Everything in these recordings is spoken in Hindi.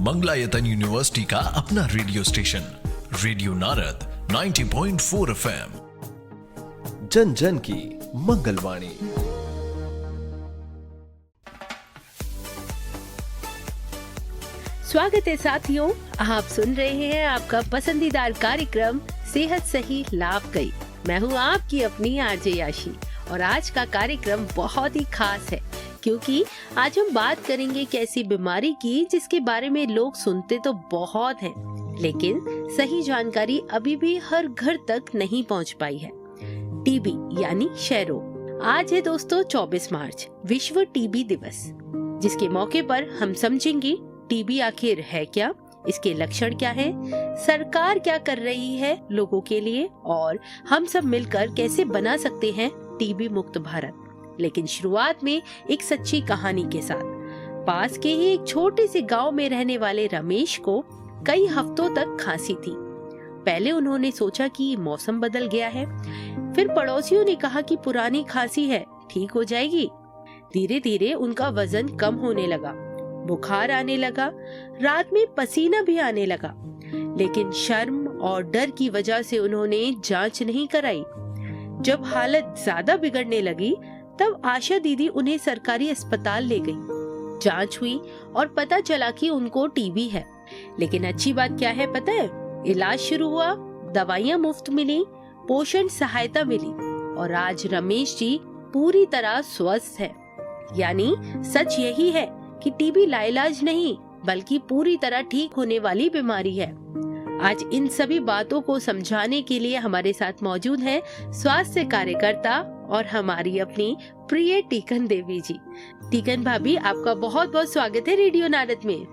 मंगलायतन यूनिवर्सिटी का अपना radio station radio Narad 90.4 FM, जन जन की मंगलवाणी। स्वागत है साथियों, आप सुन रहे हैं आपका पसंदीदा कार्यक्रम सेहत सही लाभ गई। मैं हूं आपकी अपनी आरजे याशी और आज का कार्यक्रम बहुत ही खास है क्योंकि आज हम बात करेंगे एक ऐसी बीमारी की जिसके बारे में लोग सुनते तो बहुत हैं, लेकिन सही जानकारी अभी भी हर घर तक नहीं पहुंच पाई है। टीबी यानी क्षय रोग। आज है दोस्तों 24 मार्च विश्व टीबी दिवस, जिसके मौके पर हम समझेंगे टीबी आखिर है क्या, इसके लक्षण क्या है, सरकार क्या कर रही है लोगों के लिए और हम सब मिलकर कैसे बना सकते हैं टीबी मुक्त भारत। लेकिन शुरुआत में एक सच्ची कहानी के साथ। पास के ही एक छोटे से गांव में रहने वाले रमेश को कई हफ्तों तक खांसी थी। पहले उन्होंने सोचा कि मौसम बदल गया है, फिर पड़ोसियों ने कहा कि पुरानी खांसी है, ठीक हो जाएगी। धीरे धीरे उनका वजन कम होने लगा, बुखार आने लगा, रात में पसीना भी आने लगा, लेकिन शर्म और डर की वजह से उन्होंने जांच नहीं कराई। जब हालत ज्यादा बिगड़ने लगी तब आशा दीदी उन्हें सरकारी अस्पताल ले गई। जांच हुई और पता चला कि उनको टीबी है। लेकिन अच्छी बात क्या है पता है? इलाज शुरू हुआ, दवाइयाँ मुफ्त मिली, पोषण सहायता मिली और आज रमेश जी पूरी तरह स्वस्थ है। यानी सच यही है कि टीबी लाइलाज नहीं बल्कि पूरी तरह ठीक होने वाली बीमारी है। आज इन सभी बातों को समझाने के लिए हमारे साथ मौजूद हैं स्वास्थ्य कार्यकर्ता और हमारी अपनी प्रिय टीकन देवी जी। टीकन भाभी, आपका बहुत बहुत स्वागत है रेडियो नारद में।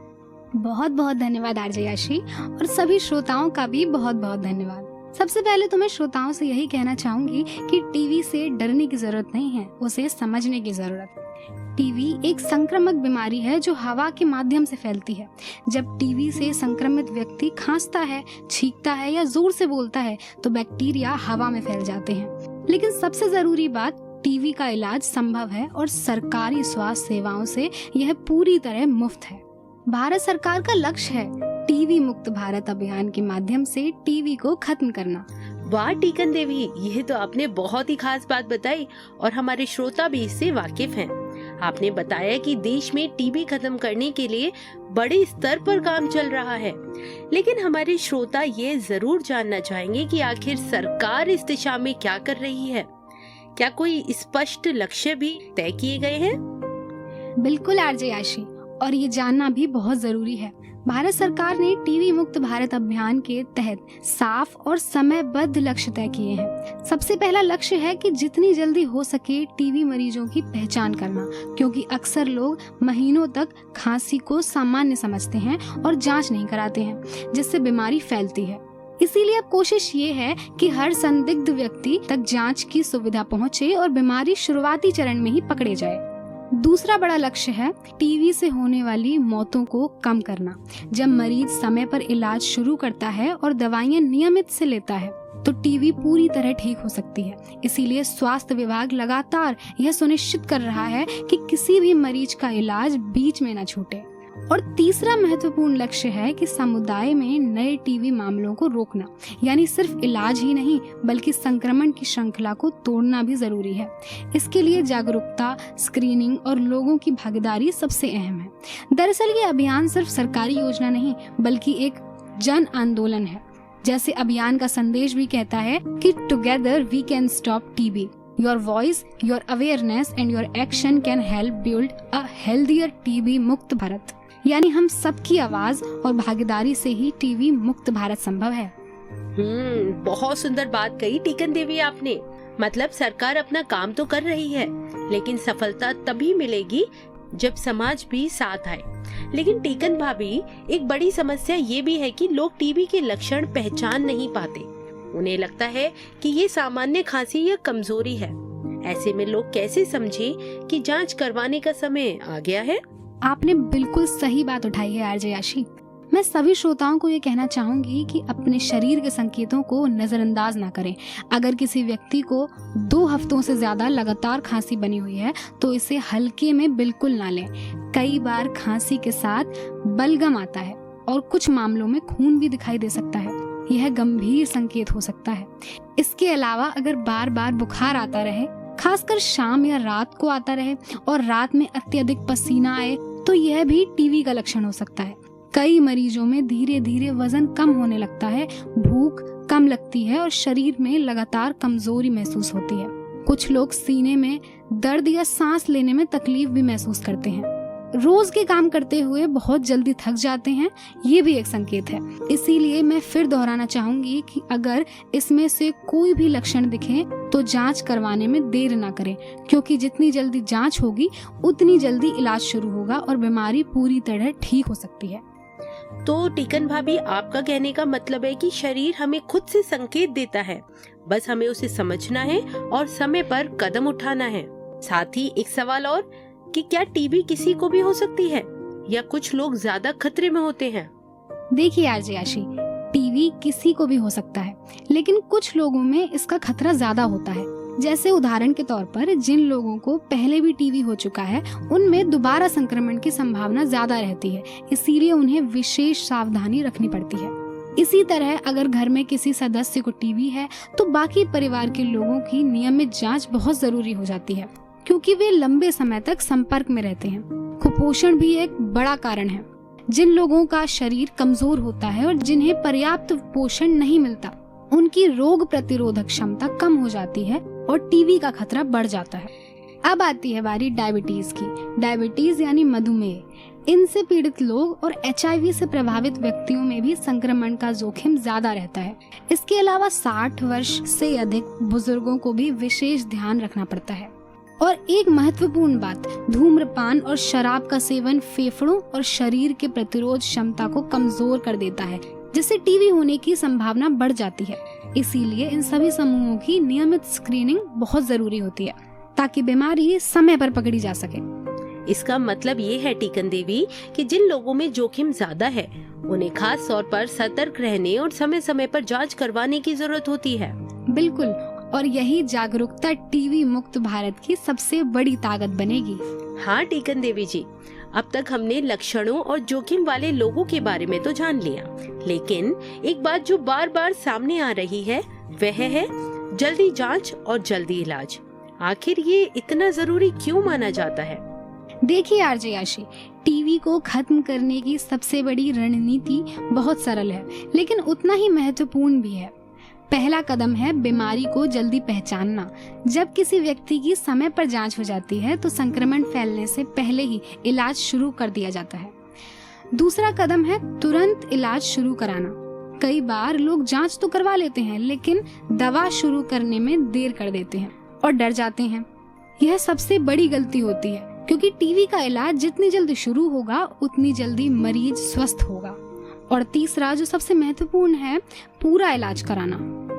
बहुत बहुत धन्यवाद आरजे याशी, और सभी श्रोताओं का भी बहुत बहुत धन्यवाद। सबसे पहले तो मैं श्रोताओं से यही कहना चाहूंगी कि टीबी से डरने की जरूरत नहीं है, उसे समझने की जरूरत है। टीबी एक संक्रामक बीमारी है जो हवा के माध्यम से फैलती है। जब टीबी से संक्रमित व्यक्ति खांसता है, छींकता है या जोर से बोलता है तो बैक्टीरिया हवा में फैल जाते हैं। लेकिन सबसे जरूरी बात, टीबी का इलाज संभव है और सरकारी स्वास्थ्य सेवाओं से यह पूरी तरह मुफ्त है। भारत सरकार का लक्ष्य है टीबी मुक्त भारत अभियान के माध्यम से टीबी को खत्म करना। वाह टीकन देवी, यह तो आपने बहुत ही खास बात बताई और हमारे श्रोता भी इससे वाकिफ हैं। आपने बताया कि देश में टीबी खत्म करने के लिए बड़े स्तर पर काम चल रहा है, लेकिन हमारे श्रोता ये जरूर जानना चाहेंगे कि आखिर सरकार इस दिशा में क्या कर रही है। क्या कोई स्पष्ट लक्ष्य भी तय किए गए हैं? बिल्कुल आरजे याशी, और ये जानना भी बहुत जरूरी है। भारत सरकार ने टीबी मुक्त भारत अभियान के तहत साफ और समयबद्ध लक्ष्य तय किए हैं। सबसे पहला लक्ष्य है कि जितनी जल्दी हो सके टीबी मरीजों की पहचान करना, क्योंकि अक्सर लोग महीनों तक खांसी को सामान्य समझते हैं और जांच नहीं कराते हैं, जिससे बीमारी फैलती है। इसीलिए अब कोशिश ये है कि हर संदिग्ध व्यक्ति तक जांच की सुविधा पहुंचे और बीमारी शुरुआती चरण में ही पकड़े जाए। दूसरा बड़ा लक्ष्य है टीबी से होने वाली मौतों को कम करना। जब मरीज समय पर इलाज शुरू करता है और दवाइयां नियमित से लेता है तो टीबी पूरी तरह ठीक हो सकती है। इसीलिए स्वास्थ्य विभाग लगातार यह सुनिश्चित कर रहा है कि किसी भी मरीज का इलाज बीच में न छूटे। और तीसरा महत्वपूर्ण लक्ष्य है कि समुदाय में नए टीबी मामलों को रोकना, यानी सिर्फ इलाज ही नहीं बल्कि संक्रमण की श्रृंखला को तोड़ना भी जरूरी है। इसके लिए जागरूकता, स्क्रीनिंग और लोगों की भागीदारी सबसे अहम है। दरअसल ये अभियान सिर्फ सरकारी योजना नहीं बल्कि एक जन आंदोलन है। जैसे अभियान का संदेश भी कहता है कि together we can stop TB. Your voice, your awareness and your action can help build a healthier TB मुक्त भारत। यानी हम सबकी आवाज और भागीदारी से ही टीबी मुक्त भारत संभव है। बहुत सुंदर बात कही टीकन देवी आपने। मतलब सरकार अपना काम तो कर रही है, लेकिन सफलता तभी मिलेगी जब समाज भी साथ आए। लेकिन टीकन भाभी, एक बड़ी समस्या ये भी है कि लोग टीबी के लक्षण पहचान नहीं पाते। उन्हें लगता है कि ये सामान्य खांसी या कमजोरी है। ऐसे में लोग कैसे समझे कि जांच करवाने का समय आ गया है? आपने बिल्कुल सही बात उठाई है आरजे याशी। मैं सभी श्रोताओं को ये कहना चाहूंगी कि अपने शरीर के संकेतों को नजरअंदाज ना करें। अगर किसी व्यक्ति को 2 हफ्तों से ज्यादा लगातार खांसी बनी हुई है तो इसे हल्के में बिल्कुल ना लें। कई बार खांसी के साथ बलगम आता है और कुछ मामलों में खून भी दिखाई दे सकता है। यह गंभीर संकेत हो सकता है। इसके अलावा अगर बार बार बुखार आता रहे, खासकर शाम या रात को आता रहे और रात में अत्यधिक पसीना आए, तो यह भी टीबी का लक्षण हो सकता है। कई मरीजों में धीरे धीरे वजन कम होने लगता है, भूख कम लगती है और शरीर में लगातार कमजोरी महसूस होती है। कुछ लोग सीने में दर्द या सांस लेने में तकलीफ भी महसूस करते हैं। रोज के काम करते हुए बहुत जल्दी थक जाते हैं, ये भी एक संकेत है। इसीलिए मैं फिर दोहराना चाहूंगी कि अगर इसमें से कोई भी लक्षण दिखे तो जांच करवाने में देर ना करें, क्योंकि जितनी जल्दी जांच होगी उतनी जल्दी इलाज शुरू होगा और बीमारी पूरी तरह ठीक हो सकती है। तो टीकन भाभी, आपका कहने का मतलब है कि शरीर हमें खुद से संकेत देता है, बस हमें उसे समझना है और समय पर कदम उठाना है। साथ ही एक सवाल और कि क्या टीबी किसी को भी हो सकती है या कुछ लोग ज्यादा खतरे में होते हैं? देखिए आरजे आशी, टीबी किसी को भी हो सकता है, लेकिन कुछ लोगों में इसका खतरा ज्यादा होता है। जैसे उदाहरण के तौर पर जिन लोगों को पहले भी टीबी हो चुका है, उनमें दोबारा संक्रमण की संभावना ज्यादा रहती है, इसीलिए उन्हें विशेष सावधानी रखनी पड़ती है। इसी तरह अगर घर में किसी सदस्य को टीबी है तो बाकी परिवार के लोगों की नियमित जांच बहुत जरूरी हो जाती है, क्योंकि वे लंबे समय तक संपर्क में रहते हैं। कुपोषण भी एक बड़ा कारण है। जिन लोगों का शरीर कमजोर होता है और जिन्हें पर्याप्त पोषण नहीं मिलता, उनकी रोग प्रतिरोधक क्षमता कम हो जाती है और टीबी का खतरा बढ़ जाता है। अब आती है बारी डायबिटीज की। डायबिटीज यानी मधुमेह, इनसे पीड़ित लोग और HIV से प्रभावित व्यक्तियों में भी संक्रमण का जोखिम ज्यादा रहता है। इसके अलावा 60 वर्ष से अधिक बुजुर्गों को भी विशेष ध्यान रखना पड़ता है। और एक महत्वपूर्ण बात, धूम्रपान और शराब का सेवन फेफड़ों और शरीर के प्रतिरोध क्षमता को कमजोर कर देता है, जिससे टीबी होने की संभावना बढ़ जाती है। इसीलिए इन सभी समूहों की नियमित स्क्रीनिंग बहुत जरूरी होती है, ताकि बीमारी समय पर पकड़ी जा सके। इसका मतलब ये है टीकन देवी कि जिन लोगों में जोखिम ज्यादा है, उन्हें खास तौर पर सतर्क रहने और समय समय पर जांच करवाने की जरूरत होती है। बिल्कुल, और यही जागरूकता टीबी मुक्त भारत की सबसे बड़ी ताकत बनेगी। हाँ टीकन देवी जी, अब तक हमने लक्षणों और जोखिम वाले लोगों के बारे में तो जान लिया, लेकिन एक बात जो बार बार सामने आ रही है वह है जल्दी जांच और जल्दी इलाज। आखिर ये इतना जरूरी क्यों माना जाता है? देखिए आरजे आशी, टीबी को खत्म करने की सबसे बड़ी रणनीति बहुत सरल है, लेकिन उतना ही महत्वपूर्ण भी है। पहला कदम है बीमारी को जल्दी पहचानना। जब किसी व्यक्ति की समय पर जांच हो जाती है तो संक्रमण फैलने से पहले ही इलाज शुरू कर दिया जाता है। दूसरा कदम है तुरंत इलाज शुरू कराना। कई बार लोग जांच तो करवा लेते हैं, लेकिन दवा शुरू करने में देर कर देते हैं और डर जाते हैं। यह सबसे बड़ी गलती होती है, क्योंकि टीबी का इलाज जितनी जल्दी शुरू होगा उतनी जल्दी मरीज स्वस्थ होगा। और तीसरा जो सबसे महत्वपूर्ण है, पूरा इलाज कराना।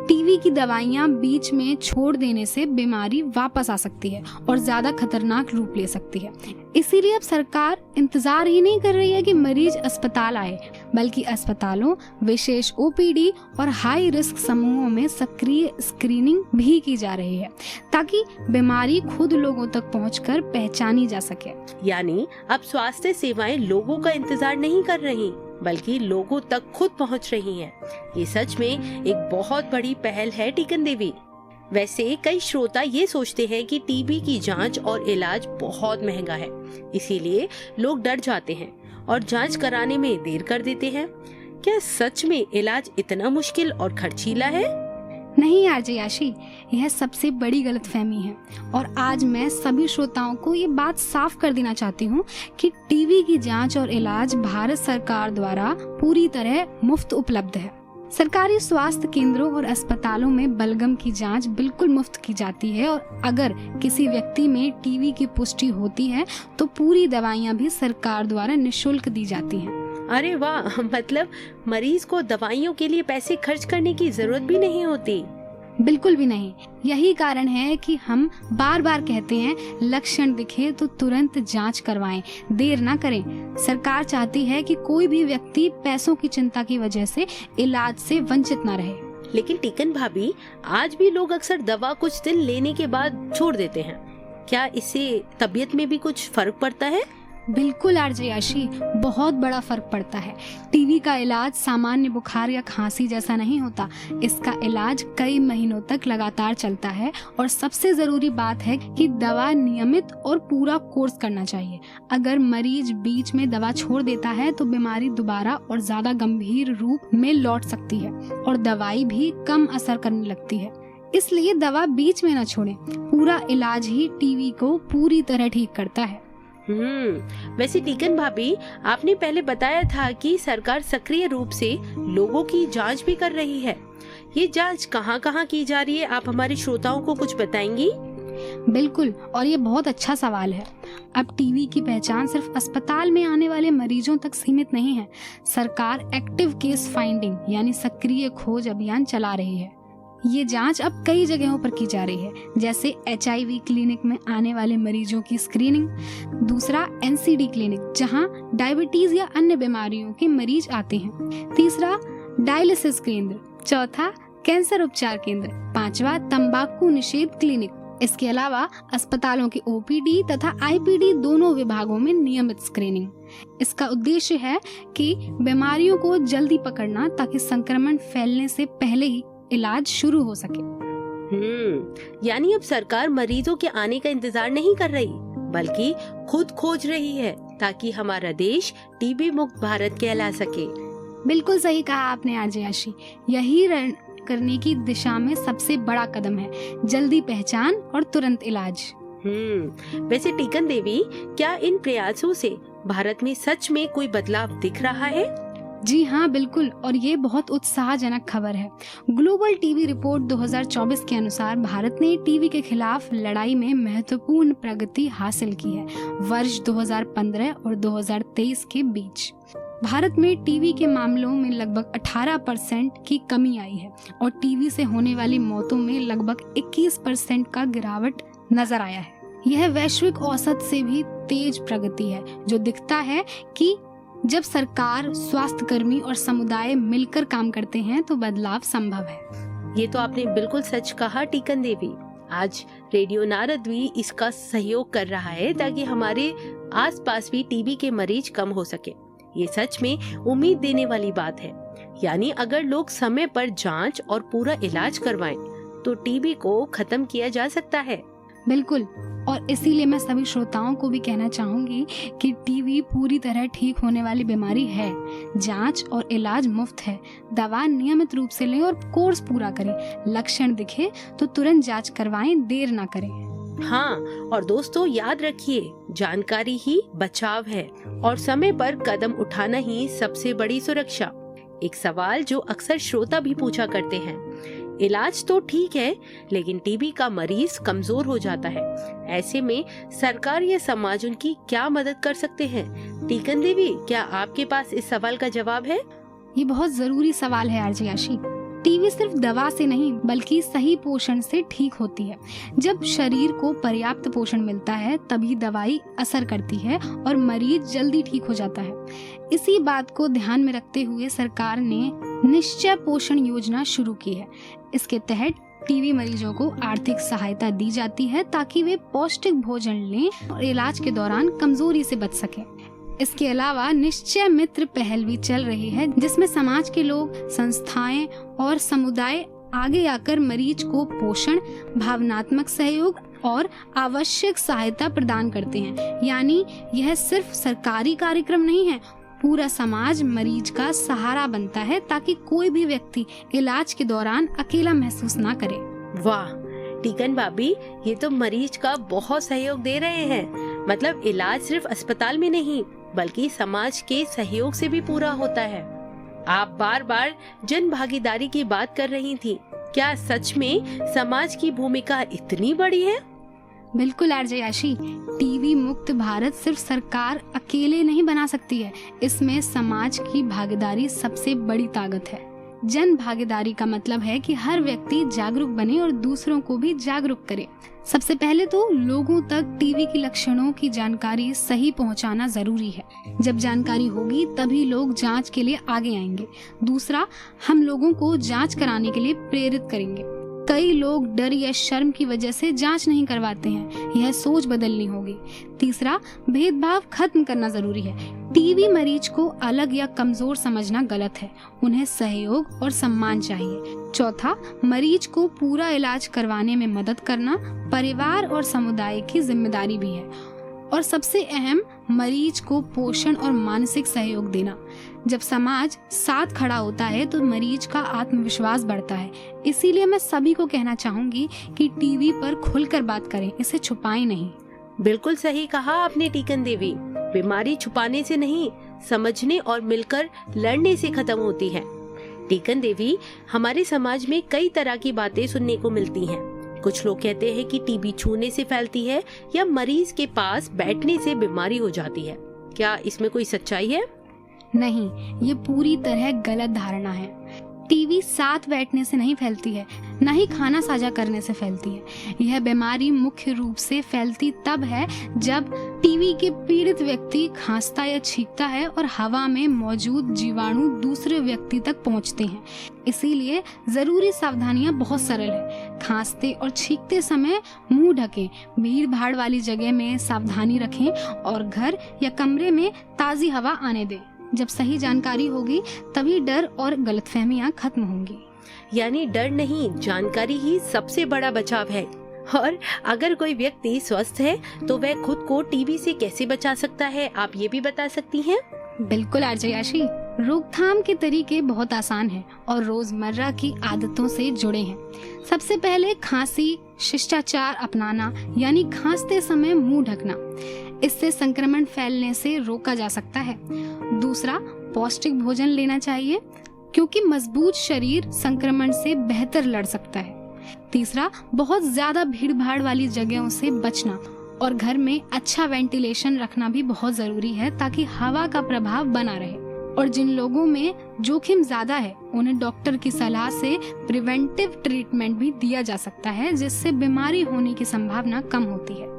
टीबी की दवाइयां बीच में छोड़ देने से बीमारी वापस आ सकती है और ज्यादा खतरनाक रूप ले सकती है। इसीलिए अब सरकार इंतजार ही नहीं कर रही है कि मरीज अस्पताल आए, बल्कि अस्पतालों, विशेष OPD और हाई रिस्क समूहों में सक्रिय स्क्रीनिंग भी की जा रही है, ताकि बीमारी खुद लोगों तक पहुंचकर पहचानी जा सके। यानी अब स्वास्थ्य सेवाएं लोगों का इंतजार नहीं कर रही, बल्कि लोगों तक खुद पहुंच रही हैं। ये सच में एक बहुत बड़ी पहल है टीकन देवी। वैसे कई श्रोता ये सोचते हैं कि टीबी की जांच और इलाज बहुत महंगा है, इसीलिए लोग डर जाते हैं और जांच कराने में देर कर देते हैं। क्या सच में इलाज इतना मुश्किल और खर्चीला है? नहीं आरजे आशी, यह सबसे बड़ी गलतफहमी है। और आज मैं सभी श्रोताओं को ये बात साफ कर देना चाहती हूँ कि टीबी की जांच और इलाज भारत सरकार द्वारा पूरी तरह मुफ्त उपलब्ध है। सरकारी स्वास्थ्य केंद्रों और अस्पतालों में बलगम की जांच बिल्कुल मुफ्त की जाती है, और अगर किसी व्यक्ति में टीबी की पुष्टि होती है तो पूरी दवाइयाँ भी सरकार द्वारा निःशुल्क दी जाती हैं। अरे वाह, मतलब मरीज को दवाइयों के लिए पैसे खर्च करने की जरूरत भी नहीं होती। बिल्कुल भी नहीं। यही कारण है कि हम बार बार कहते हैं, लक्षण दिखे तो तुरंत जांच करवाएं, देर ना करें। सरकार चाहती है कि कोई भी व्यक्ति पैसों की चिंता की वजह से इलाज से वंचित ना रहे। लेकिन टीकन भाभी, आज भी लोग अक्सर दवा कुछ दिन लेने के बाद छोड़ देते हैं। क्या इससे तबीयत में भी कुछ फर्क पड़ता है? बिल्कुल आरजे आशी, बहुत बड़ा फर्क पड़ता है। टीबी का इलाज सामान्य बुखार या खांसी जैसा नहीं होता। इसका इलाज कई महीनों तक लगातार चलता है और सबसे जरूरी बात है कि दवा नियमित और पूरा कोर्स करना चाहिए। अगर मरीज बीच में दवा छोड़ देता है तो बीमारी दोबारा और ज्यादा गंभीर रूप में लौट सकती है और दवाई भी कम असर करने लगती है। इसलिए दवा बीच में न छोड़ें। पूरा इलाज ही टीबी को पूरी तरह ठीक करता है। वैसे टीकन भाभी, आपने पहले बताया था कि सरकार सक्रिय रूप से लोगों की जांच भी कर रही है। ये जांच कहाँ-कहाँ की जा रही है, आप हमारे श्रोताओं को कुछ बताएंगी? बिल्कुल, और ये बहुत अच्छा सवाल है। अब टीबी की पहचान सिर्फ अस्पताल में आने वाले मरीजों तक सीमित नहीं है। सरकार एक्टिव केस फाइंडिंग यानी सक्रिय खोज अभियान चला रही है। ये जांच अब कई जगहों पर की जा रही है, जैसे HIV क्लिनिक में आने वाले मरीजों की स्क्रीनिंग, दूसरा NCD क्लिनिक जहां डायबिटीज या अन्य बीमारियों के मरीज आते हैं, तीसरा डायलिसिस केंद्र, चौथा कैंसर उपचार केंद्र, पांचवा तंबाकू निषेध क्लिनिक। इसके अलावा अस्पतालों के OPD तथा IPD दोनों विभागों में नियमित स्क्रीनिंग। इसका उद्देश्य है कि बीमारियों को जल्दी पकड़ना ताकि संक्रमण फैलने से पहले ही इलाज शुरू हो सके। यानी अब सरकार मरीजों के आने का इंतजार नहीं कर रही, बल्कि खुद खोज रही है ताकि हमारा देश टीबी मुक्त भारत कहला सके। बिल्कुल सही कहा आपने आरजे आशी। यही करने की दिशा में सबसे बड़ा कदम है, जल्दी पहचान और तुरंत इलाज। वैसे टीकन देवी, क्या इन प्रयासों से भारत में सच में कोई बदलाव दिख रहा है? जी हाँ, बिल्कुल, और ये बहुत उत्साहजनक खबर है। ग्लोबल टीबी रिपोर्ट 2024 के अनुसार भारत ने टीबी के खिलाफ लड़ाई में महत्वपूर्ण प्रगति हासिल की है। वर्ष 2015 और 2023 के बीच भारत में टीबी के मामलों में लगभग 18% की कमी आई है और टीबी से होने वाली मौतों में लगभग 21% का गिरावट नजर आया है। यह वैश्विक औसत से भी तेज प्रगति है, जो दिखता है कि जब सरकार, स्वास्थ्य कर्मी और समुदाय मिलकर काम करते हैं तो बदलाव संभव है। ये तो आपने बिल्कुल सच कहा टीकन देवी। आज रेडियो नारद भी इसका सहयोग कर रहा है ताकि हमारे आसपास भी टीबी के मरीज कम हो सके। ये सच में उम्मीद देने वाली बात है। यानी अगर लोग समय पर जांच और पूरा इलाज करवाएं तो टीबी को खत्म किया जा सकता है। बिल्कुल, और इसीलिए मैं सभी श्रोताओं को भी कहना चाहूंगी कि टीबी पूरी तरह ठीक होने वाली बीमारी है। जांच और इलाज मुफ्त है। दवा नियमित रूप से लें और कोर्स पूरा करें। लक्षण दिखे तो तुरंत जांच करवाएं, देर ना करें। हाँ, और दोस्तों याद रखिए, जानकारी ही बचाव है और समय पर कदम उठाना ही सबसे बड़ी सुरक्षा। एक सवाल जो अक्सर श्रोता भी पूछा करते हैं, इलाज तो ठीक है लेकिन टीबी का मरीज कमजोर हो जाता है, ऐसे में सरकार या समाज उनकी क्या मदद कर सकते हैं? टीकन देवी, क्या आपके पास इस सवाल का जवाब है? ये बहुत जरूरी सवाल है आरजे आशी। टीबी सिर्फ दवा से नहीं बल्कि सही पोषण से ठीक होती है। जब शरीर को पर्याप्त पोषण मिलता है तभी दवाई असर करती है और मरीज जल्दी ठीक हो जाता है। इसी बात को ध्यान में रखते हुए सरकार ने निश्चय पोषण योजना शुरू की है। इसके तहत टीबी मरीजों को आर्थिक सहायता दी जाती है ताकि वे पौष्टिक भोजन लें और इलाज के दौरान कमजोरी से बच सकें। इसके अलावा निश्चय मित्र पहल भी चल रही है, जिसमें समाज के लोग, संस्थाएं और समुदाय आगे आकर मरीज को पोषण, भावनात्मक सहयोग और आवश्यक सहायता प्रदान करते हैं। यानी यह सिर्फ सरकारी कार्यक्रम नहीं है, पूरा समाज मरीज का सहारा बनता है ताकि कोई भी व्यक्ति इलाज के दौरान अकेला महसूस ना करे। वाह टीकन भाभी, ये तो मरीज का बहुत सहयोग दे रहे हैं। मतलब इलाज सिर्फ अस्पताल में नहीं बल्कि समाज के सहयोग से भी पूरा होता है। आप बार बार जन भागीदारी की बात कर रही थी, क्या सच में समाज की भूमिका इतनी बड़ी है? बिल्कुल आरजे आशी, टीबी मुक्त भारत सिर्फ सरकार अकेले नहीं बना सकती है, इसमें समाज की भागीदारी सबसे बड़ी ताकत है। जन भागीदारी का मतलब है कि हर व्यक्ति जागरूक बने और दूसरों को भी जागरूक करे। सबसे पहले तो लोगों तक टीबी के लक्षणों की जानकारी सही पहुंचाना जरूरी है। जब जानकारी होगी तभी लोग जांच के लिए आगे आएंगे। दूसरा, हम लोगों को जांच कराने के लिए प्रेरित करेंगे। कई लोग डर या शर्म की वजह से जांच नहीं करवाते हैं। यह सोच बदलनी होगी। तीसरा, भेदभाव खत्म करना जरूरी है। टीबी मरीज को अलग या कमजोर समझना गलत है। उन्हें सहयोग और सम्मान चाहिए। चौथा, मरीज को पूरा इलाज करवाने में मदद करना परिवार और समुदाय की जिम्मेदारी भी है। और सबसे अहम, मरीज को पोषण और मानसिक सहयोग देना। जब समाज साथ खड़ा होता है तो मरीज का आत्मविश्वास बढ़ता है। इसीलिए मैं सभी को कहना चाहूंगी कि टीबी पर खुलकर बात करें, इसे छुपाएं नहीं। बिल्कुल सही कहा आपने टीकन देवी। बीमारी छुपाने से नहीं, समझने और मिलकर लड़ने से खत्म होती है। टीकन देवी, हमारे समाज में कई तरह की बातें सुनने को मिलती हैं। कुछ लोग कहते हैं कि टीबी छूने से फैलती है या मरीज के पास बैठने से बीमारी हो जाती है। क्या इसमें कोई सच्चाई है? नहीं, ये पूरी तरह गलत धारणा है। टीबी साथ बैठने से नहीं फैलती है, न ही खाना साझा करने से फैलती है। यह बीमारी मुख्य रूप से फैलती तब है जब टीबी के पीड़ित व्यक्ति खांसता या छींकता है और हवा में मौजूद जीवाणु दूसरे व्यक्ति तक पहुंचते हैं। इसीलिए जरूरी सावधानियां बहुत सरल है। खांसते और छींकते समय मुंह ढकें, भीड़ भाड़ वाली जगह में सावधानी रखें और घर या कमरे में ताज़ी हवा आने दें। जब सही जानकारी होगी तभी डर और गलतफहमियां खत्म होंगी। यानी डर नहीं, जानकारी ही सबसे बड़ा बचाव है। और अगर कोई व्यक्ति स्वस्थ है तो वह खुद को टीबी से कैसे बचा सकता है, आप ये भी बता सकती हैं? बिल्कुल आरजे आशी, रोकथाम के तरीके बहुत आसान हैं और रोजमर्रा की आदतों से जुड़े हैं। सबसे पहले खांसी शिष्टाचार अपनाना, यानी खांसते समय मुंह ढकना। इससे संक्रमण फैलने से रोका जा सकता है। दूसरा, पौष्टिक भोजन लेना चाहिए क्योंकि मजबूत शरीर संक्रमण से बेहतर लड़ सकता है। तीसरा, बहुत ज्यादा भीड़ भाड़ वाली जगहों से बचना और घर में अच्छा वेंटिलेशन रखना भी बहुत जरूरी है ताकि हवा का प्रभाव बना रहे। और जिन लोगों में जोखिम ज्यादा है उन्हें डॉक्टर की सलाह से प्रिवेंटिव ट्रीटमेंट भी दिया जा सकता है, जिससे बीमारी होने की संभावना कम होती है।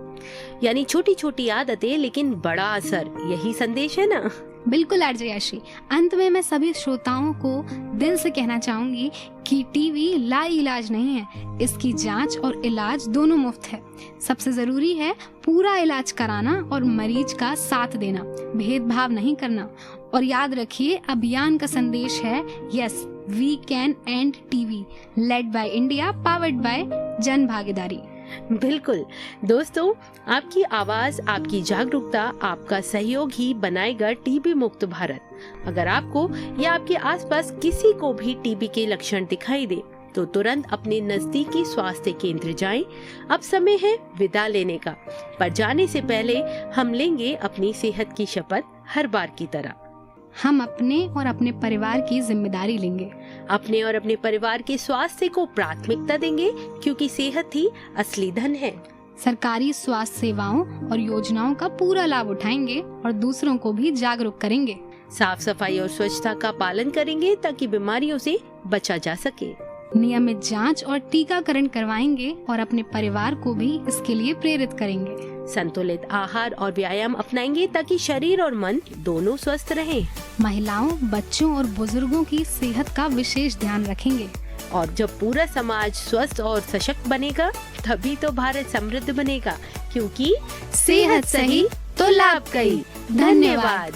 यानी छोटी छोटी आदतें लेकिन बड़ा असर, यही संदेश है ना? बिल्कुल आरजे आशी। अंत में मैं सभी श्रोताओं को दिल से कहना चाहूंगी कि टीबी लाइलाज नहीं है। इसकी जांच और इलाज दोनों मुफ्त है। सबसे जरूरी है पूरा इलाज कराना और मरीज का साथ देना, भेदभाव नहीं करना। और याद रखिए, अभियान का संदेश है yes we can end TB, led by India, powered by जन भागीदारी। बिल्कुल दोस्तों, आपकी आवाज, आपकी जागरूकता, आपका सहयोग ही बनाएगा टीबी मुक्त भारत। अगर आपको या आपके आसपास किसी को भी टीबी के लक्षण दिखाई दे तो तुरंत अपने नजदीकी स्वास्थ्य केंद्र जाएं। अब समय है विदा लेने का, पर जाने से पहले हम लेंगे अपनी सेहत की शपथ हर बार की तरह। हम अपने और अपने परिवार की जिम्मेदारी लेंगे। अपने और अपने परिवार के स्वास्थ्य को प्राथमिकता देंगे क्योंकि सेहत ही असली धन है। सरकारी स्वास्थ्य सेवाओं और योजनाओं का पूरा लाभ उठाएंगे और दूसरों को भी जागरूक करेंगे। साफ सफाई और स्वच्छता का पालन करेंगे ताकि बीमारियों से बचा जा सके। नियमित जांच और टीकाकरण करवाएंगे और अपने परिवार को भी इसके लिए प्रेरित करेंगे। संतुलित आहार और व्यायाम अपनाएंगे ताकि शरीर और मन दोनों स्वस्थ रहें। महिलाओं, बच्चों और बुजुर्गों की सेहत का विशेष ध्यान रखेंगे। और जब पूरा समाज स्वस्थ और सशक्त बनेगा तभी तो भारत समृद्ध बनेगा, क्योंकि सेहत सही तो लाभ कई। धन्यवाद।